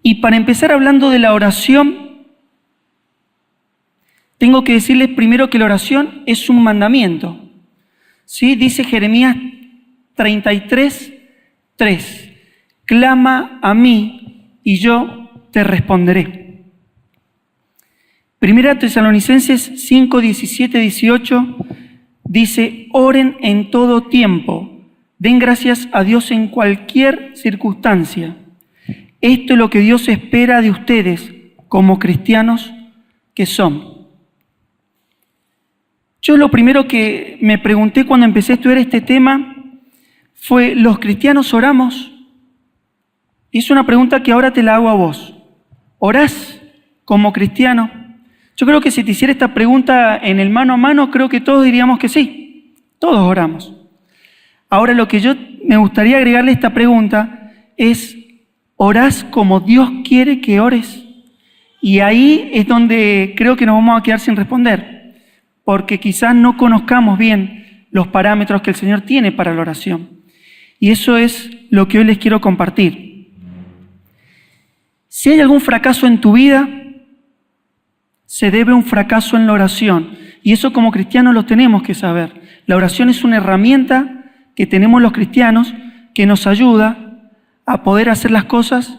Y para empezar hablando de la oración, tengo que decirles primero que la oración es un mandamiento. ¿Sí? Dice Jeremías 33:3, clama a mí y yo te responderé. Primera Tesalonicenses 5:17-18 dice, oren en todo tiempo, den gracias a Dios en cualquier circunstancia. Esto es lo que Dios espera de ustedes como cristianos que son. Yo lo primero que me pregunté cuando empecé a estudiar este tema fue, ¿los cristianos oramos? Y es una pregunta que ahora te la hago a vos. ¿Orás como cristiano? Yo creo que si te hiciera esta pregunta en el mano a mano, creo que todos diríamos que sí. Todos oramos. Ahora lo que yo me gustaría agregarle a esta pregunta es, ¿orás como Dios quiere que ores? Y ahí es donde creo que nos vamos a quedar sin responder, porque quizás no conozcamos bien los parámetros que el Señor tiene para la oración. Y eso es lo que hoy les quiero compartir. Si hay algún fracaso en tu vida, se debe a un fracaso en la oración. Y eso como cristianos lo tenemos que saber. La oración es una herramienta que tenemos los cristianos que nos ayuda a poder hacer las cosas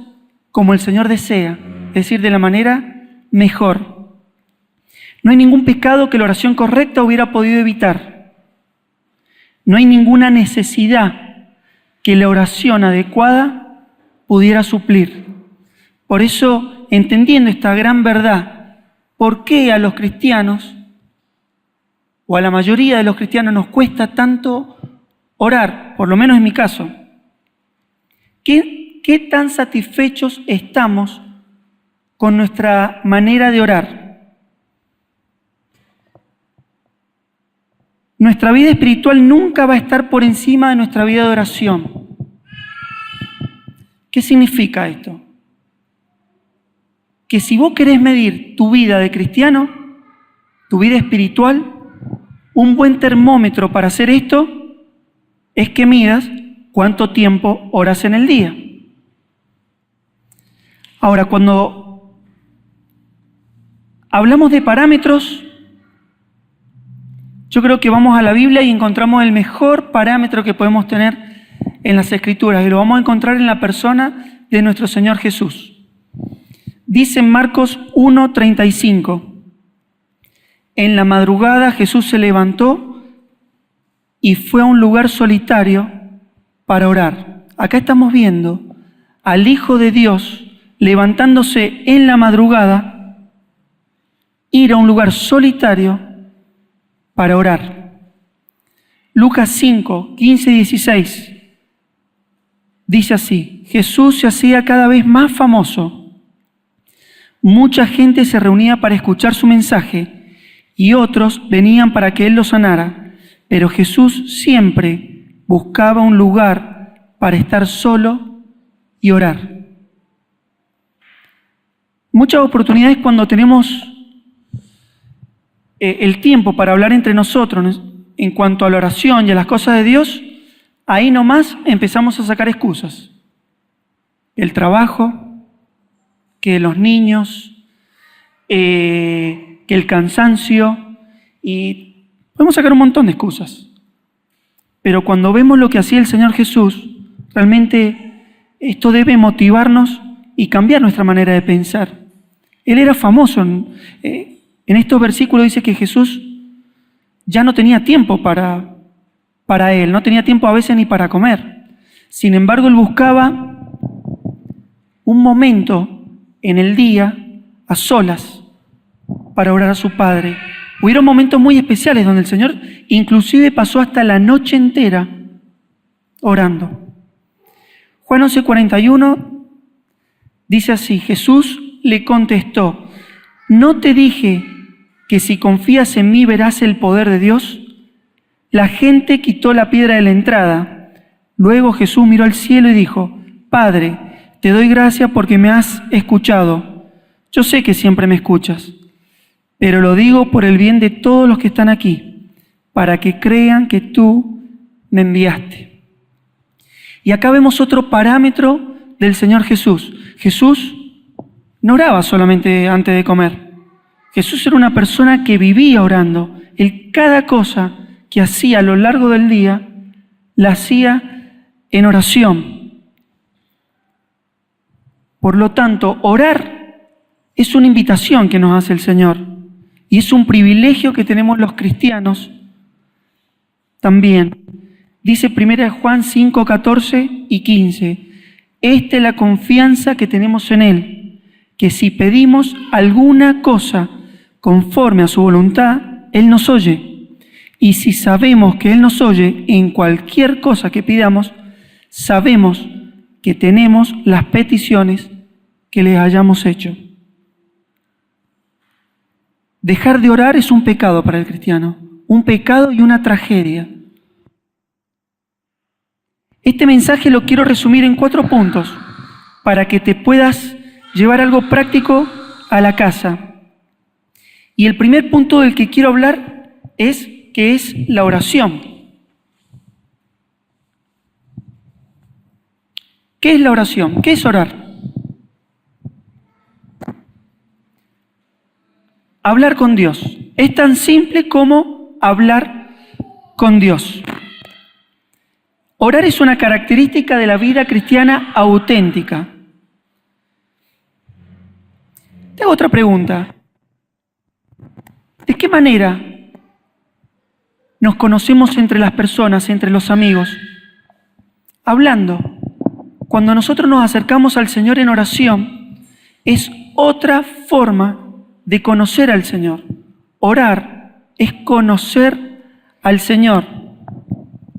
como el Señor desea, es decir, de la manera mejor. No hay ningún pecado que la oración correcta hubiera podido evitar. No hay ninguna necesidad que la oración adecuada pudiera suplir. Por eso, entendiendo esta gran verdad, ¿por qué a los cristianos, o a la mayoría de los cristianos, nos cuesta tanto orar? Por lo menos en mi caso. ¿Qué tan satisfechos estamos con nuestra manera de orar? Nuestra vida espiritual nunca va a estar por encima de nuestra vida de oración. ¿Qué significa esto? Que si vos querés medir tu vida de cristiano, tu vida espiritual, un buen termómetro para hacer esto es que midas cuánto tiempo oras en el día. Ahora, cuando hablamos de parámetros, yo creo que vamos a la Biblia y encontramos el mejor parámetro que podemos tener en las Escrituras, y lo vamos a encontrar en la persona de nuestro Señor Jesús. Dice en Marcos 1:35, en la madrugada Jesús se levantó y fue a un lugar solitario para orar. Acá estamos viendo al Hijo de Dios levantándose en la madrugada, ir a un lugar solitario para orar. Lucas 5:15-16 dice así, Jesús se hacía cada vez más famoso. Mucha gente se reunía para escuchar su mensaje y otros venían para que Él los sanara, pero Jesús siempre buscaba un lugar para estar solo y orar. Muchas oportunidades cuando tenemos el tiempo para hablar entre nosotros en cuanto a la oración y a las cosas de Dios, ahí nomás empezamos a sacar excusas. El trabajo, que los niños, que el cansancio, y podemos sacar un montón de excusas. Pero cuando vemos lo que hacía el Señor Jesús, realmente esto debe motivarnos y cambiar nuestra manera de pensar. Él era famoso. En estos versículos dice que Jesús ya no tenía tiempo para Él, no tenía tiempo a veces ni para comer. Sin embargo, Él buscaba un momento en el día, a solas, para orar a su Padre. Hubieron momentos muy especiales donde el Señor inclusive pasó hasta la noche entera orando. Juan 11:41 dice así, Jesús le contestó, ¿no te dije que si confías en mí verás el poder de Dios? La gente quitó la piedra de la entrada. Luego Jesús miró al cielo y dijo, Padre, te doy gracias porque me has escuchado. Yo sé que siempre me escuchas, pero lo digo por el bien de todos los que están aquí, para que crean que tú me enviaste. Y acá vemos otro parámetro del Señor Jesús. Jesús no oraba solamente antes de comer. Jesús era una persona que vivía orando. Él cada cosa que hacía a lo largo del día, la hacía en oración. Por lo tanto, orar es una invitación que nos hace el Señor. Y es un privilegio que tenemos los cristianos también. Dice 1 Juan 5, 14 y 15. Esta es la confianza que tenemos en Él, que si pedimos alguna cosa conforme a su voluntad, Él nos oye. Y si sabemos que Él nos oye en cualquier cosa que pidamos, sabemos que tenemos las peticiones que les hayamos hecho. Dejar de orar es un pecado para el cristiano, un pecado y una tragedia. Este mensaje lo quiero resumir en 4 puntos para que te puedas llevar algo práctico a la casa. Y el primer punto del que quiero hablar es que es la oración. ¿Qué es la oración? ¿Qué es orar? Hablar con Dios. Es tan simple como hablar con Dios. Orar es una característica de la vida cristiana auténtica. Te hago otra pregunta. ¿De qué manera nos conocemos entre las personas, entre los amigos? Hablando. Cuando nosotros nos acercamos al Señor en oración, es otra forma de conocer al Señor. Orar es conocer al Señor.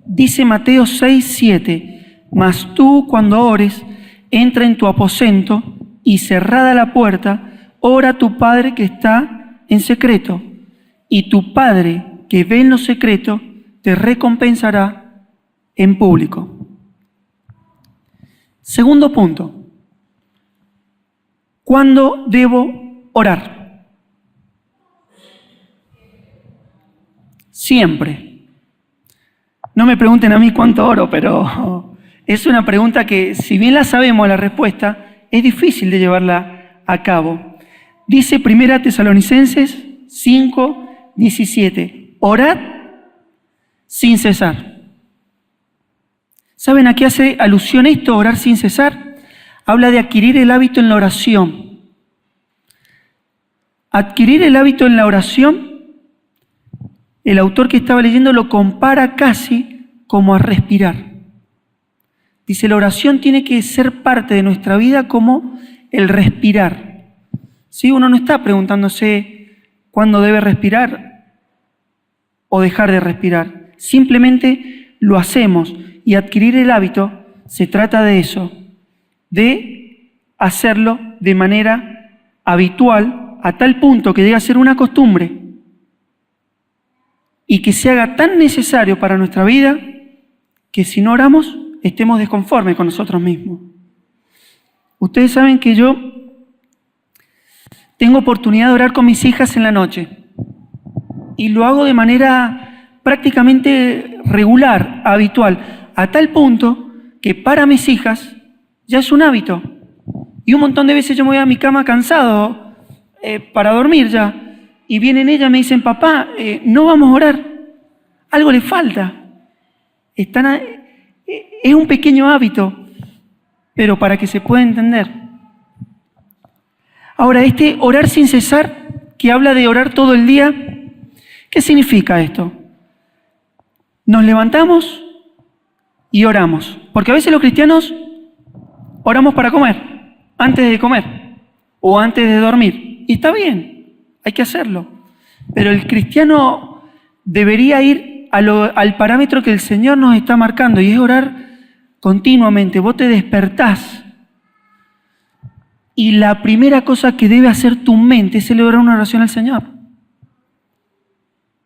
Dice Mateo 6, 7, mas tú cuando ores, entra en tu aposento y cerrada la puerta, ora a tu Padre que está en secreto, y tu Padre que ve en lo secreto te recompensará en público. Segundo punto, ¿cuándo debo orar? Siempre. No me pregunten a mí cuánto oro, pero es una pregunta que, si bien la sabemos la respuesta, es difícil de llevarla a cabo. Dice 1 Tesalonicenses 5, 17, orad sin cesar. ¿Saben a qué hace alusión esto, orar sin cesar? Habla de adquirir el hábito en la oración. Adquirir el hábito en la oración, el autor que estaba leyendo lo compara casi como a respirar. Dice, la oración tiene que ser parte de nuestra vida como el respirar. ¿Sí? Uno no está preguntándose cuándo debe respirar o dejar de respirar. Simplemente lo hacemos, y adquirir el hábito se trata de eso, de hacerlo de manera habitual a tal punto que llegue a ser una costumbre y que se haga tan necesario para nuestra vida que si no oramos estemos desconformes con nosotros mismos. Ustedes saben que yo tengo oportunidad de orar con mis hijas en la noche y lo hago de manera prácticamente regular, habitual, a tal punto que para mis hijas ya es un hábito. Y un montón de veces yo me voy a mi cama cansado para dormir ya, y vienen ellas y me dicen, papá, no vamos a orar, algo le falta. Es un pequeño hábito, pero para que se pueda entender. Ahora, este orar sin cesar, que habla de orar todo el día, ¿qué significa esto? Nos levantamos y oramos, porque a veces los cristianos oramos para comer, antes de comer o antes de dormir, y está bien, hay que hacerlo, pero el cristiano debería ir al parámetro que el Señor nos está marcando, y es orar continuamente. Vos te despertás y la primera cosa que debe hacer tu mente es celebrar una oración al Señor.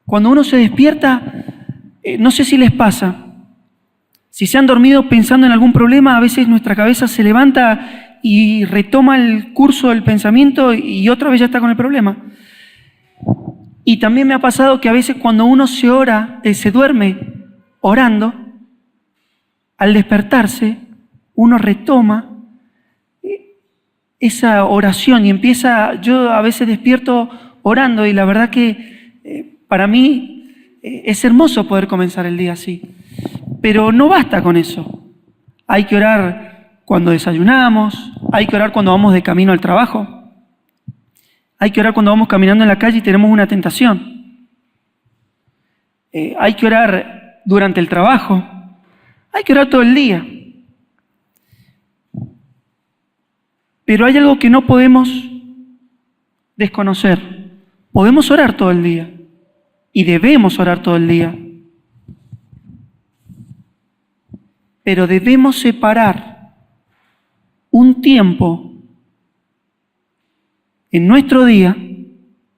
Cuando uno se despierta, no sé si les pasa, si se han dormido pensando en algún problema, a veces nuestra cabeza se levanta y retoma el curso del pensamiento y otra vez ya está con el problema. Y también me ha pasado que a veces cuando uno se duerme orando, al despertarse, uno retoma esa oración y yo a veces despierto orando y la verdad que para mí es hermoso poder comenzar el día así. Pero no basta con eso. Hay que orar cuando desayunamos, hay que orar cuando vamos de camino al trabajo, hay que orar cuando vamos caminando en la calle y tenemos una tentación. Hay que orar durante el trabajo, hay que orar todo el día. Pero hay algo que no podemos desconocer. Podemos orar todo el día y debemos orar todo el día. Pero debemos separar un tiempo en nuestro día,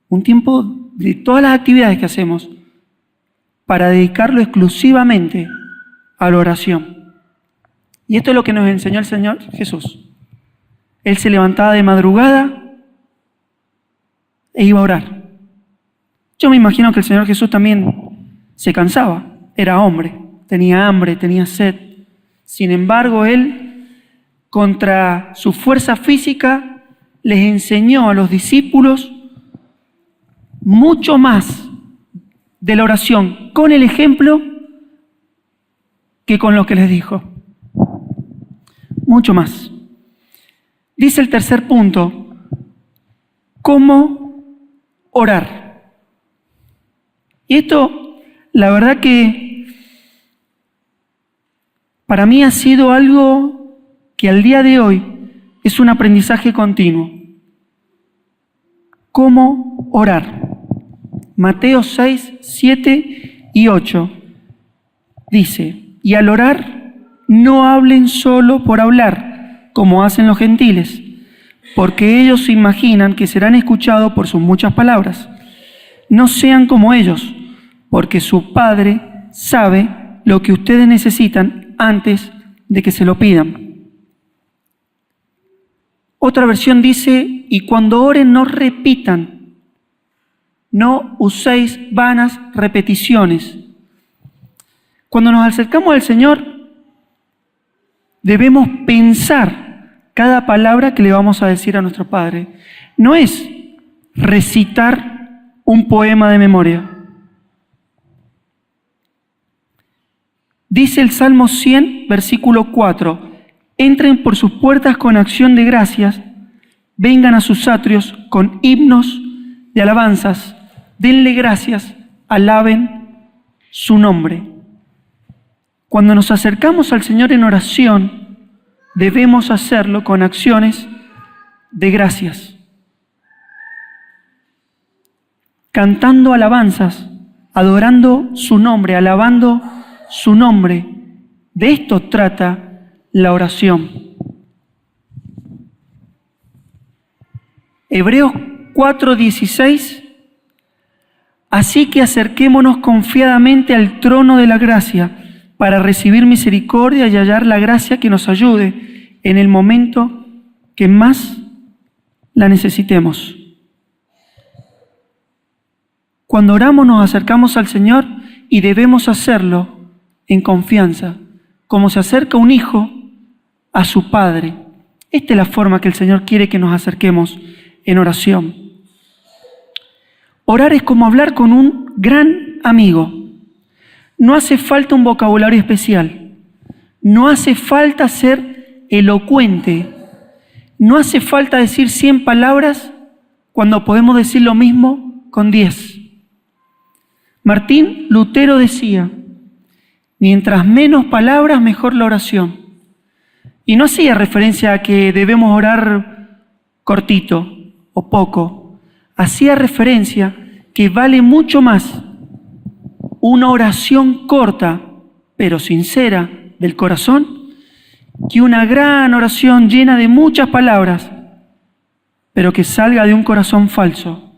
un tiempo de todas las actividades que hacemos, para dedicarlo exclusivamente a la oración. Y esto es lo que nos enseñó el Señor Jesús. Él se levantaba de madrugada e iba a orar. Yo me imagino que el Señor Jesús también se cansaba, era hombre, tenía hambre, tenía sed. Sin embargo, Él, contra su fuerza física, les enseñó a los discípulos mucho más de la oración con el ejemplo que con lo que les dijo. Mucho más. Dice el tercer punto, ¿cómo orar? Y esto, la verdad que para mí ha sido algo que al día de hoy es un aprendizaje continuo. ¿Cómo orar? Mateo 6, 7 y 8 dice, y al orar no hablen solo por hablar, como hacen los gentiles, porque ellos se imaginan que serán escuchados por sus muchas palabras. No sean como ellos, porque su Padre sabe lo que ustedes necesitan antes de que se lo pidan. Otra versión dice, y cuando oren no repitan, no uséis vanas repeticiones. Cuando nos acercamos al Señor, debemos pensar cada palabra que le vamos a decir a nuestro Padre. No es recitar un poema de memoria. Dice el Salmo 100, versículo 4, entren por sus puertas con acción de gracias, vengan a sus atrios con himnos de alabanzas, denle gracias, alaben su nombre. Cuando nos acercamos al Señor en oración, debemos hacerlo con acciones de gracias, cantando alabanzas, adorando su nombre, alabando su nombre. De esto trata la oración. Hebreos 4:16, así que acerquémonos confiadamente al trono de la gracia para recibir misericordia y hallar la gracia que nos ayude en el momento que más la necesitemos. Cuando oramos nos acercamos al Señor y debemos hacerlo en confianza, como se acerca un hijo a su padre. Esta es la forma que el Señor quiere que nos acerquemos en oración. Orar es como hablar con un gran amigo. No hace falta un vocabulario especial. No hace falta ser elocuente. No hace falta decir 100 palabras cuando podemos decir lo mismo con 10. Martín Lutero decía, mientras menos palabras, mejor la oración. Y no hacía referencia a que debemos orar cortito o poco. Hacía referencia que vale mucho más una oración corta, pero sincera del corazón, que una gran oración llena de muchas palabras, pero que salga de un corazón falso.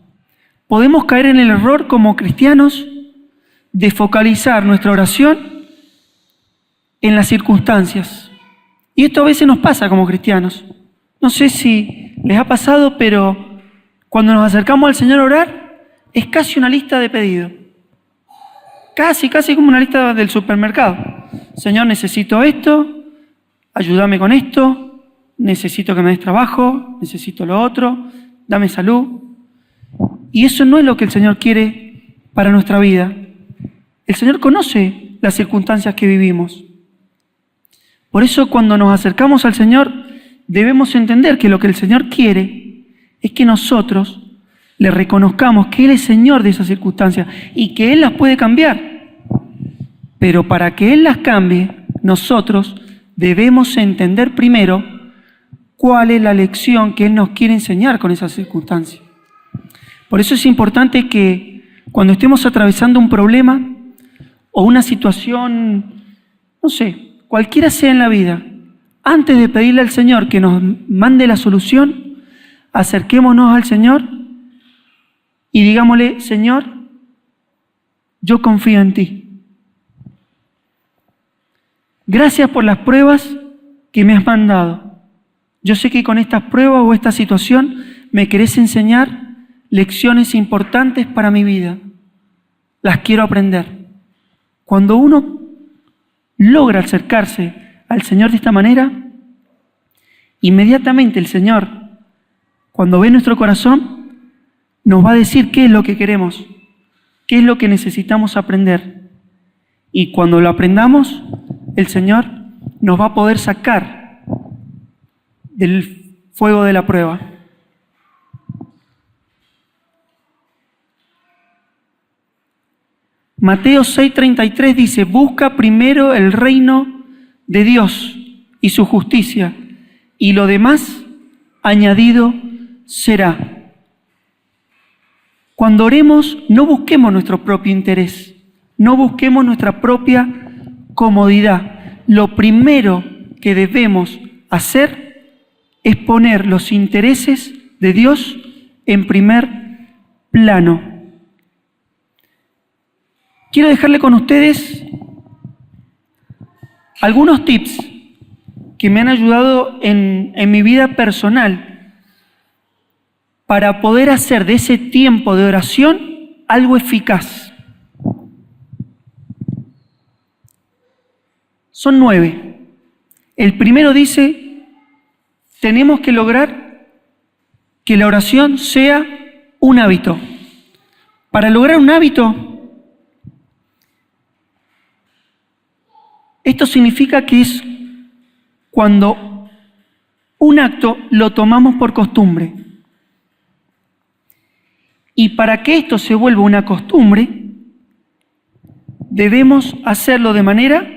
Podemos caer en el error como cristianos de focalizar nuestra oración en las circunstancias. Y esto a veces nos pasa como cristianos. No sé si les ha pasado, pero cuando nos acercamos al Señor a orar, es casi una lista de pedidos. Casi como una lista del supermercado. Señor, necesito esto, ayúdame con esto, necesito que me des trabajo, necesito lo otro, dame salud. Y eso no es lo que el Señor quiere para nuestra vida. El Señor conoce las circunstancias que vivimos. Por eso cuando nos acercamos al Señor, debemos entender que lo que el Señor quiere es que nosotros le reconozcamos que Él es Señor de esas circunstancias y que Él las puede cambiar. Pero para que Él las cambie, nosotros debemos entender primero cuál es la lección que Él nos quiere enseñar con esas circunstancias. Por eso es importante que cuando estemos atravesando un problema o una situación, no sé, cualquiera sea en la vida, antes de pedirle al Señor que nos mande la solución, acerquémonos al Señor y digámosle: Señor, yo confío en ti. Gracias por las pruebas que me has mandado. Yo sé que con estas pruebas o esta situación me querés enseñar lecciones importantes para mi vida. Las quiero aprender. Cuando uno logra acercarse al Señor de esta manera, inmediatamente el Señor, cuando ve nuestro corazón, nos va a decir qué es lo que queremos, qué es lo que necesitamos aprender. Y cuando lo aprendamos, el Señor nos va a poder sacar del fuego de la prueba. Mateo 6:33 dice: busca primero el reino de Dios y su justicia, y lo demás añadido será. Cuando oremos, no busquemos nuestro propio interés, no busquemos nuestra propia comodidad. Lo primero que debemos hacer es poner los intereses de Dios en primer plano. Quiero dejarle con ustedes algunos tips que me han ayudado en mi vida personal para poder hacer de ese tiempo de oración algo eficaz. Son 9. El primero dice: tenemos que lograr que la oración sea un hábito. Para lograr un hábito, esto significa que es cuando un acto lo tomamos por costumbre. Y para que esto se vuelva una costumbre, debemos hacerlo de manera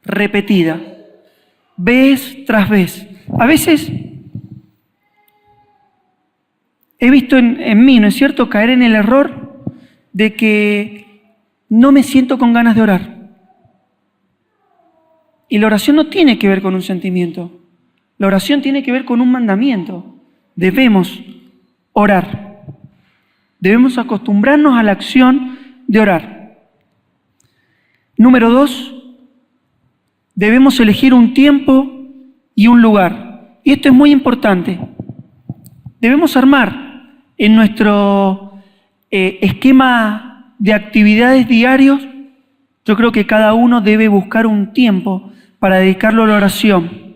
repetida, vez tras vez. A veces he visto en mí, ¿no es cierto?, caer en el error de que no me siento con ganas de orar. Y la oración no tiene que ver con un sentimiento. La oración tiene que ver con un mandamiento. Debemos orar. Debemos acostumbrarnos a la acción de orar. Número 2, debemos elegir un tiempo y un lugar. Y esto es muy importante. Debemos armar en nuestro esquema de actividades diarios. Yo creo que cada uno debe buscar un tiempo para dedicarlo a la oración.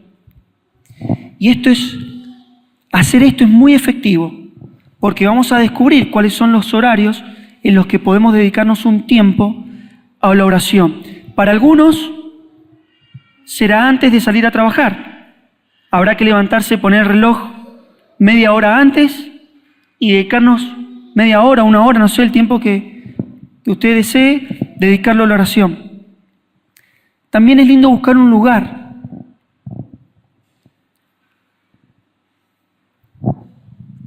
Y hacer esto es muy efectivo, porque vamos a descubrir cuáles son los horarios en los que podemos dedicarnos un tiempo a la oración. Para algunos será antes de salir a trabajar. Habrá que levantarse, poner el reloj media hora antes y dedicarnos media hora, una hora, no sé, el tiempo que usted desee, dedicarlo a la oración. También es lindo buscar un lugar.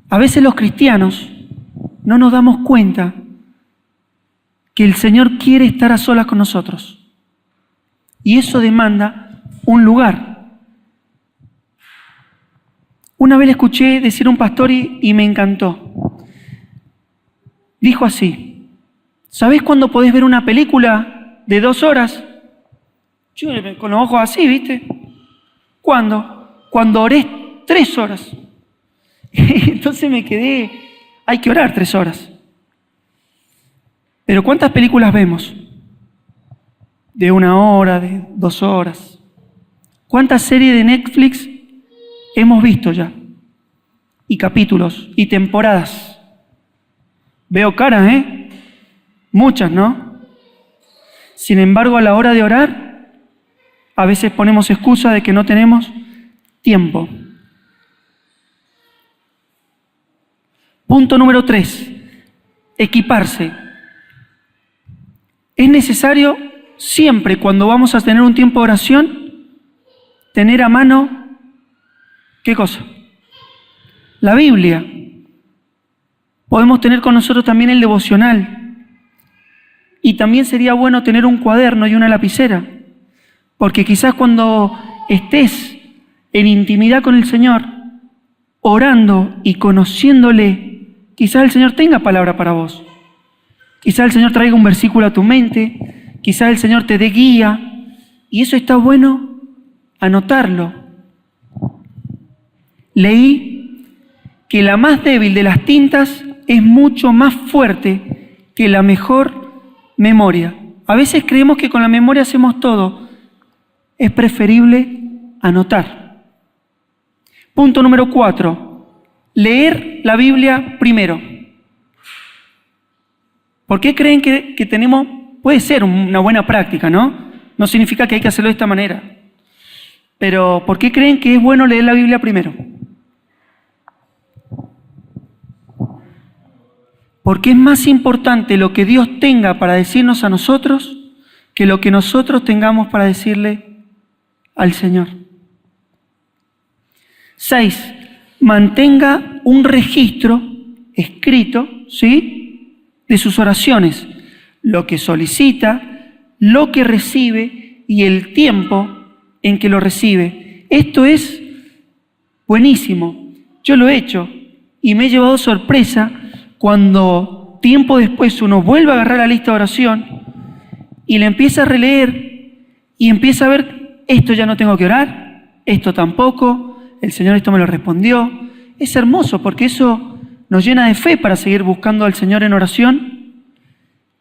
A veces los cristianos no nos damos cuenta que el Señor quiere estar a solas con nosotros. Y eso demanda un lugar. Una vez le escuché decir a un pastor y me encantó. Dijo así: ¿sabés cuándo podés ver una película de 2 horas? Yo con los ojos así, ¿viste? ¿Cuándo? Cuando oré 3 horas. Entonces me quedé, hay que orar 3 horas. Pero ¿cuántas películas vemos? De 1 hora, de 2 horas. ¿Cuántas series de Netflix hemos visto ya, y capítulos, y temporadas. Veo caras, muchas, ¿no? Sin embargo, a la hora de orar, a veces ponemos excusa de que no tenemos tiempo. Punto número 3, equiparse. Es necesario siempre, cuando vamos a tener un tiempo de oración, tener a mano, ¿qué cosa? La Biblia. Podemos tener con nosotros también el devocional. Y también sería bueno tener un cuaderno y una lapicera. Porque quizás cuando estés en intimidad con el Señor, orando y conociéndole, quizás el Señor tenga palabra para vos. Quizás el Señor traiga un versículo a tu mente. Quizás el Señor te dé guía. Y eso está bueno anotarlo. Leí que la más débil de las tintas es mucho más fuerte que la mejor memoria. A veces creemos que con la memoria hacemos todo. Es preferible anotar. Punto número 4. Leer la Biblia primero. ¿Por qué creen que tenemos? Puede ser una buena práctica, ¿no? No significa que hay que hacerlo de esta manera. Pero ¿por qué creen que es bueno leer la Biblia primero? Porque es más importante lo que Dios tenga para decirnos a nosotros que lo que nosotros tengamos para decirle al Señor. 6. Mantenga un registro escrito, ¿sí?, de sus oraciones, lo que solicita, lo que recibe y el tiempo en que lo recibe. Esto es buenísimo. Yo lo he hecho y me he llevado sorpresa cuando tiempo después uno vuelve a agarrar la lista de oración y la empieza a releer y empieza a ver, esto ya no tengo que orar, esto tampoco, el Señor esto me lo respondió. Es hermoso porque eso nos llena de fe para seguir buscando al Señor en oración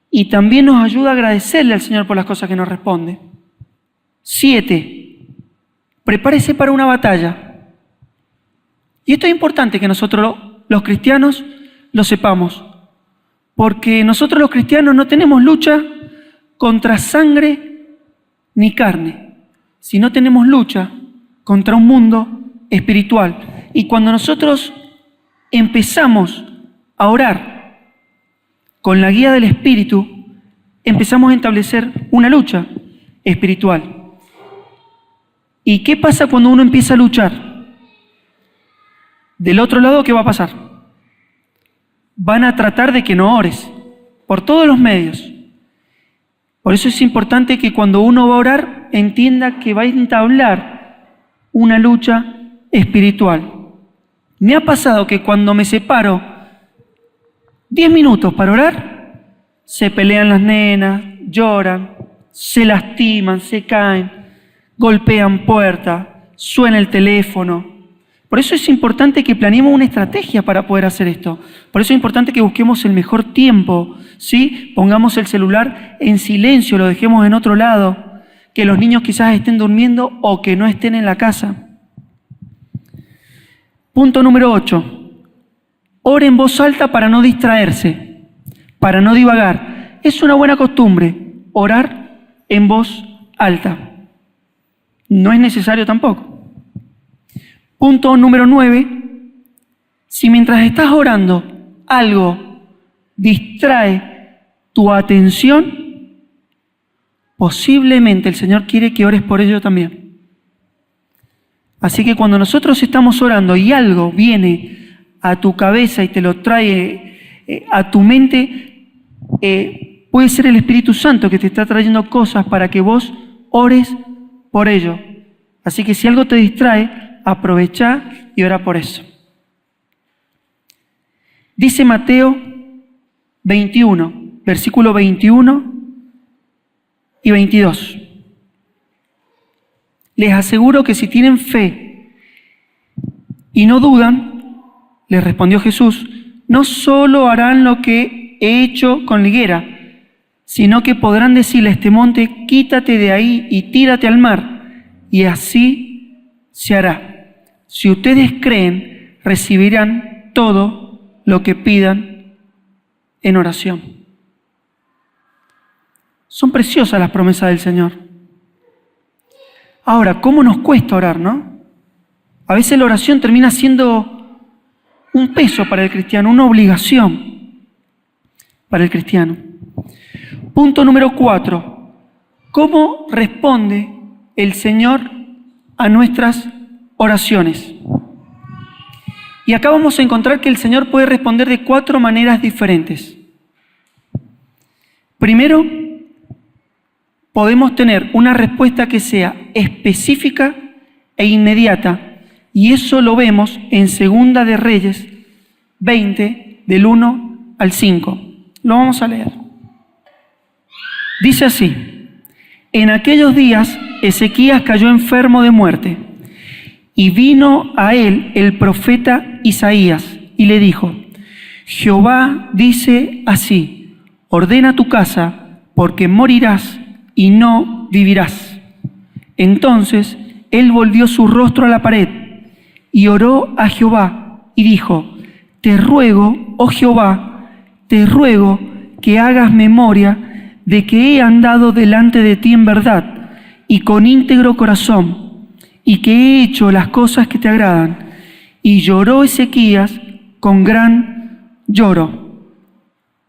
y también nos ayuda a agradecerle al Señor por las cosas que nos responde. 7. Prepárese para una batalla. Y esto es importante que nosotros los cristianos lo sepamos, porque nosotros los cristianos no tenemos lucha contra sangre ni carne, sino tenemos lucha contra un mundo espiritual. Y cuando nosotros empezamos a orar con la guía del Espíritu, empezamos a establecer una lucha espiritual. ¿Y qué pasa cuando uno empieza a luchar? Del otro lado, ¿qué va a pasar? Van a tratar de que no ores, por todos los medios. Por eso es importante que cuando uno va a orar, entienda que va a entablar una lucha espiritual. Me ha pasado que cuando me separo 10 minutos para orar, se pelean las nenas, lloran, se lastiman, se caen, golpean puertas, suena el teléfono. Por eso es importante que planeemos una estrategia para poder hacer esto. Por eso es importante que busquemos el mejor tiempo, ¿sí? Pongamos el celular en silencio, lo dejemos en otro lado, que los niños quizás estén durmiendo o que no estén en la casa. Punto número 8. Ore en voz alta para no distraerse, para no divagar. Es una buena costumbre orar en voz alta. No es necesario tampoco. Punto número 9. Si mientras estás orando algo distrae tu atención, posiblemente el Señor quiere que ores por ello también. Así que cuando nosotros estamos orando y algo viene a tu cabeza y te lo trae a tu mente, puede ser el Espíritu Santo que te está trayendo cosas para que vos ores por ello. Así que si algo te distrae, aprovecha y ora por eso. Dice Mateo 21, versículo 21 y 22. Les aseguro que si tienen fe y no dudan, les respondió Jesús, no solo harán lo que he hecho con la higuera, sino que podrán decirle a este monte, quítate de ahí y tírate al mar, y así se hará. si ustedes creen, recibirán todo lo que pidan en oración. Son preciosas las promesas del Señor. Ahora, ¿cómo nos cuesta orar, no? A veces la oración termina siendo un peso para el cristiano, una obligación para el cristiano. Punto número 4. ¿Cómo responde el Señor a nuestras oraciones? Y acá vamos a encontrar que el Señor puede responder de 4 maneras diferentes. Primero, podemos tener una respuesta que sea específica e inmediata, y eso lo vemos en Segunda de Reyes 20, del 1 al 5. Lo vamos a leer. Dice así: en aquellos días Ezequías cayó enfermo de muerte, y vino a él el profeta Isaías, y le dijo: Jehová dice así, ordena tu casa, porque morirás y no vivirás. Entonces él volvió su rostro a la pared y oró a Jehová y dijo: te ruego, oh Jehová, te ruego que hagas memoria de que he andado delante de ti en verdad y con íntegro corazón, y que he hecho las cosas que te agradan. Y lloró Ezequías con gran lloro.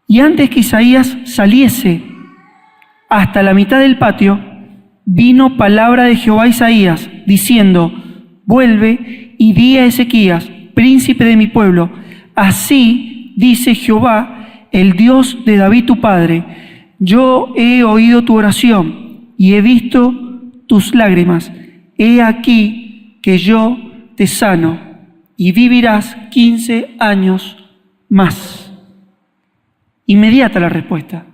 Y antes que Isaías saliese hasta la mitad del patio, vino palabra de Jehová a Isaías, diciendo: vuelve y di a Ezequías, príncipe de mi pueblo, así dice Jehová, el Dios de David tu padre: yo he oído tu oración y he visto tus lágrimas. He aquí que yo te sano y vivirás 15 años más. Inmediata la respuesta.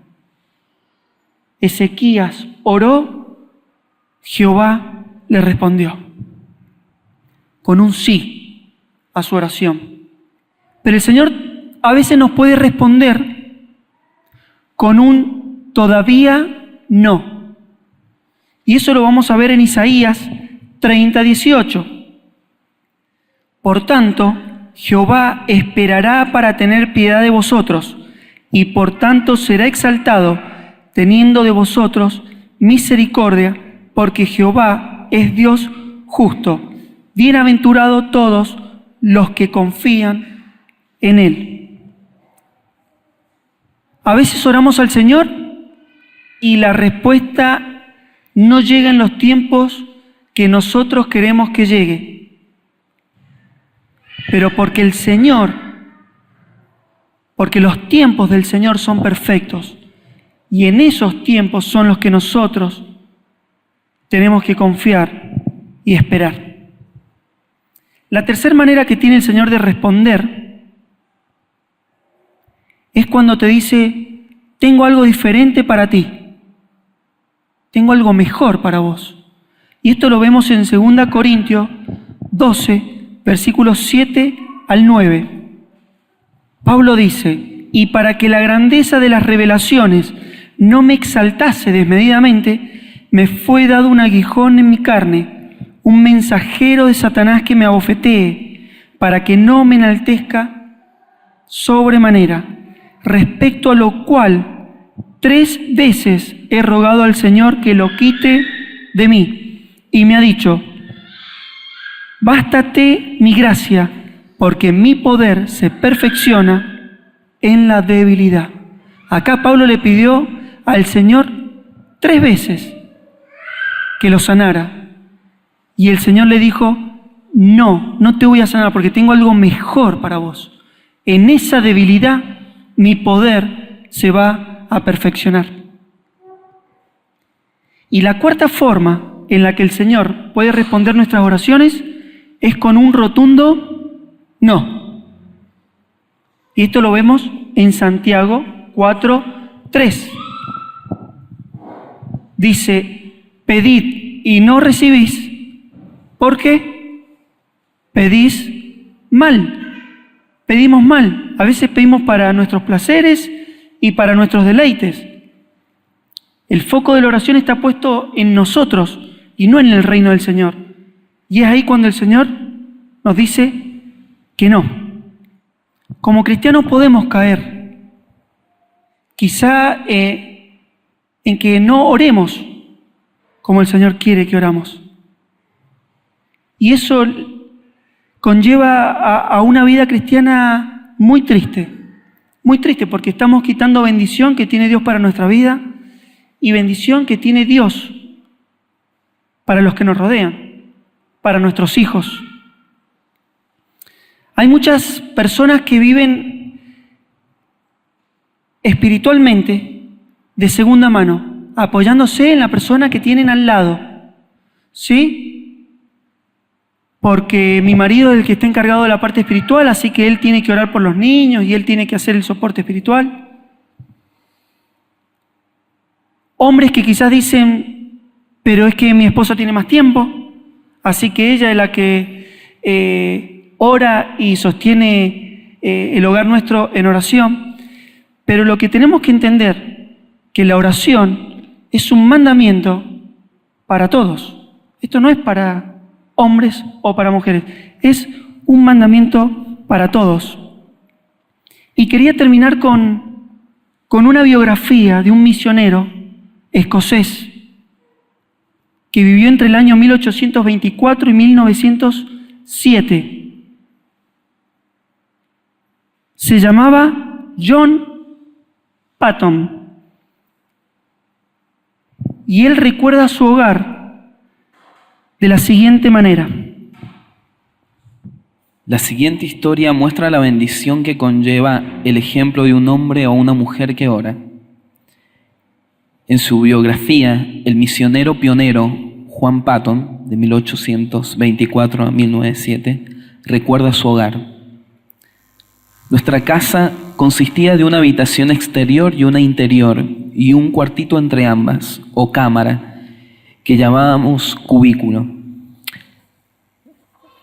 Ezequías oró, Jehová le respondió con un sí a su oración. Pero el Señor a veces nos puede responder con un todavía no. Y eso lo vamos a ver en Isaías 30:18. Por tanto, Jehová esperará para tener piedad de vosotros, y por tanto será exaltado, teniendo de vosotros misericordia, porque Jehová es Dios justo. Bienaventurados todos los que confían en Él. A veces oramos al Señor y la respuesta no llega en los tiempos que nosotros queremos que llegue. Pero porque los tiempos del Señor son perfectos, y en esos tiempos son los que nosotros tenemos que confiar y esperar. La tercera manera que tiene el Señor de responder es cuando te dice: tengo algo diferente para ti, tengo algo mejor para vos. Y esto lo vemos en 2 Corintios 12, versículos 7 al 9. Pablo dice: y para que la grandeza de las revelaciones no me exaltase desmedidamente, me fue dado un aguijón en mi carne, un mensajero de Satanás que me abofetee, para que no me enaltezca sobremanera, respecto a lo cual 3 veces he rogado al Señor que lo quite de mí. Y me ha dicho: bástate mi gracia, porque mi poder se perfecciona en la debilidad. Acá Pablo le pidió al Señor 3 veces que lo sanara. Y el Señor le dijo: no te voy a sanar porque tengo algo mejor para vos. En esa debilidad mi poder se va a perfeccionar. Y la cuarta forma en la que el Señor puede responder nuestras oraciones es con un rotundo no. Y esto lo vemos en Santiago 4:3. Dice: pedid y no recibís, porque pedís mal. Pedimos mal. A veces pedimos para nuestros placeres y para nuestros deleites. El foco de la oración está puesto en nosotros y no en el reino del Señor. Y es ahí cuando el Señor nos dice que no. Como cristianos podemos caer, quizá en que no oremos como el Señor quiere que oramos. Y eso conlleva a una vida cristiana muy triste porque estamos quitando bendición que tiene Dios para nuestra vida y bendición que tiene Dios para los que nos rodean, para nuestros hijos. Hay muchas personas que viven espiritualmente de segunda mano, apoyándose en la persona que tienen al lado, ¿sí? Porque mi marido es el que está encargado de la parte espiritual, así que él tiene que orar por los niños y él tiene que hacer el soporte espiritual. Hombres que quizás dicen, pero es que mi esposa tiene más tiempo, así que ella es la que ora y sostiene el hogar nuestro en oración. Pero lo que tenemos que entender, que la oración es un mandamiento para todos. Esto no es para hombres o para mujeres, es un mandamiento para todos. Y quería terminar con una biografía de un misionero escocés que vivió entre el año 1824 y 1907. Se llamaba John Paton. Y él recuerda su hogar de la siguiente manera. La siguiente historia muestra la bendición que conlleva el ejemplo de un hombre o una mujer que ora. En su biografía, el misionero pionero Juan Paton, de 1824 a 1907, recuerda su hogar. Nuestra casa consistía de una habitación exterior y una interior, y un cuartito entre ambas, o cámara, que llamábamos cubículo.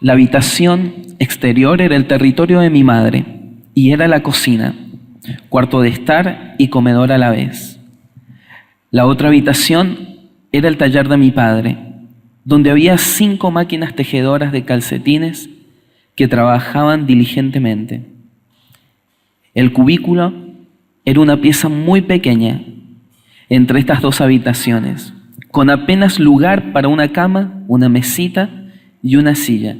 La habitación exterior era el territorio de mi madre, y era la cocina, cuarto de estar y comedor a la vez. La otra habitación era el taller de mi padre, donde había 5 máquinas tejedoras de calcetines que trabajaban diligentemente. El cubículo era una pieza muy pequeña entre estas 2 habitaciones, con apenas lugar para una cama, una mesita y una silla,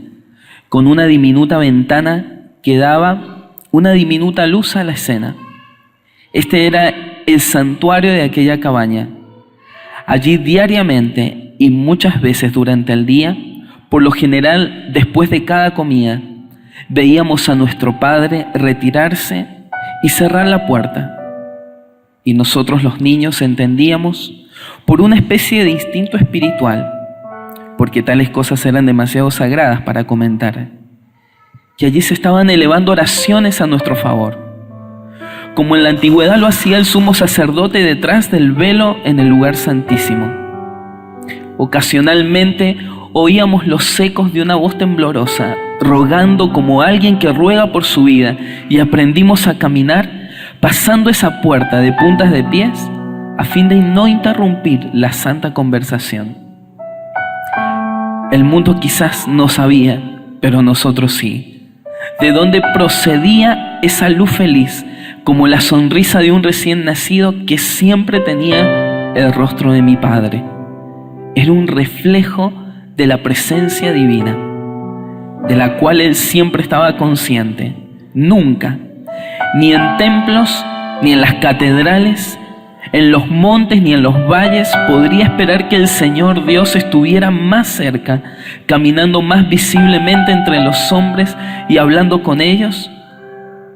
con una diminuta ventana que daba una diminuta luz a la escena. Este era el santuario de aquella cabaña. Allí diariamente y muchas veces durante el día, por lo general después de cada comida, veíamos a nuestro padre retirarse y cerrar la puerta. Y nosotros los niños entendíamos, por una especie de instinto espiritual, porque tales cosas eran demasiado sagradas para comentar, que allí se estaban elevando oraciones a nuestro favor, como en la antigüedad lo hacía el sumo sacerdote detrás del velo en el lugar santísimo. Ocasionalmente oíamos los ecos de una voz temblorosa, rogando como alguien que ruega por su vida, y aprendimos a caminar pasando esa puerta de puntas de pies a fin de no interrumpir la santa conversación. El mundo quizás no sabía, pero nosotros sí, de dónde procedía esa luz feliz, como la sonrisa de un recién nacido que siempre tenía el rostro de mi padre. Era un reflejo de la presencia divina, de la cual él siempre estaba consciente. Nunca, ni en templos, ni en las catedrales, en los montes ni en los valles, podría esperar que el Señor Dios estuviera más cerca, caminando más visiblemente entre los hombres y hablando con ellos,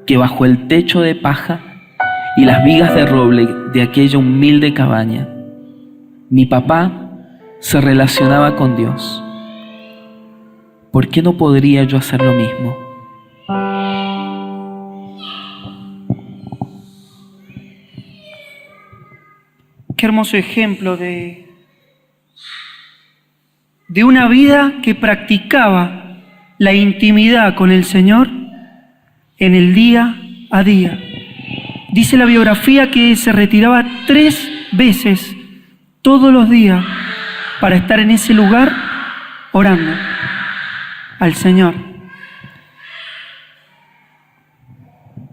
que bajo el techo de paja y las vigas de roble de aquella humilde cabaña. Mi papá se relacionaba con Dios. ¿Por qué no podría yo hacer lo mismo? Qué hermoso ejemplo de una vida que practicaba la intimidad con el Señor en el día a día. Dice la biografía que se retiraba 3 veces todos los días para estar en ese lugar orando al Señor.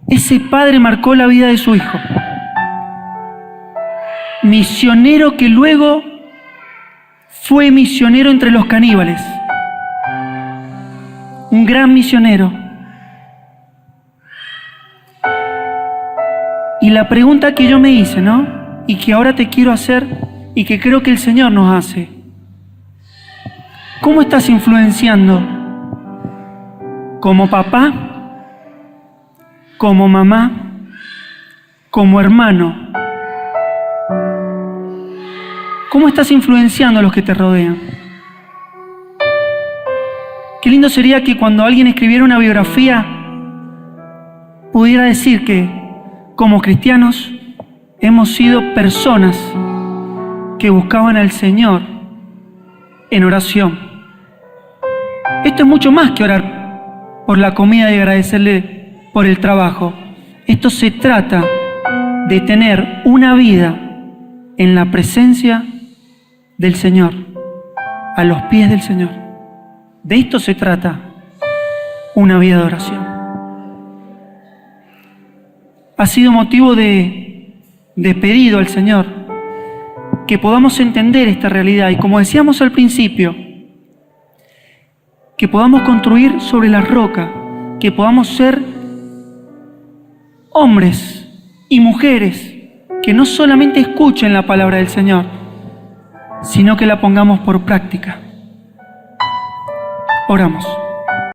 Ese padre marcó la vida de su hijo. Misionero que luego fue misionero entre los caníbales. Un gran misionero. Y la pregunta que yo me hice, ¿no? Y que ahora te quiero hacer y que creo que el Señor nos hace. ¿Cómo estás influenciando? ¿Como papá? ¿Como mamá? ¿Como hermano? ¿Cómo estás influenciando a los que te rodean? Qué lindo sería que cuando alguien escribiera una biografía pudiera decir que como cristianos hemos sido personas que buscaban al Señor en oración. Esto es mucho más que orar por la comida y agradecerle por el trabajo. Esto se trata de tener una vida en la presencia del Señor, a los pies del Señor. De esto se trata una vida de oración. Ha sido motivo de pedido al Señor que podamos entender esta realidad y, como decíamos al principio, que podamos construir sobre la roca, que podamos ser hombres y mujeres que no solamente escuchen la palabra del Señor, sino que la pongamos por práctica. Oramos.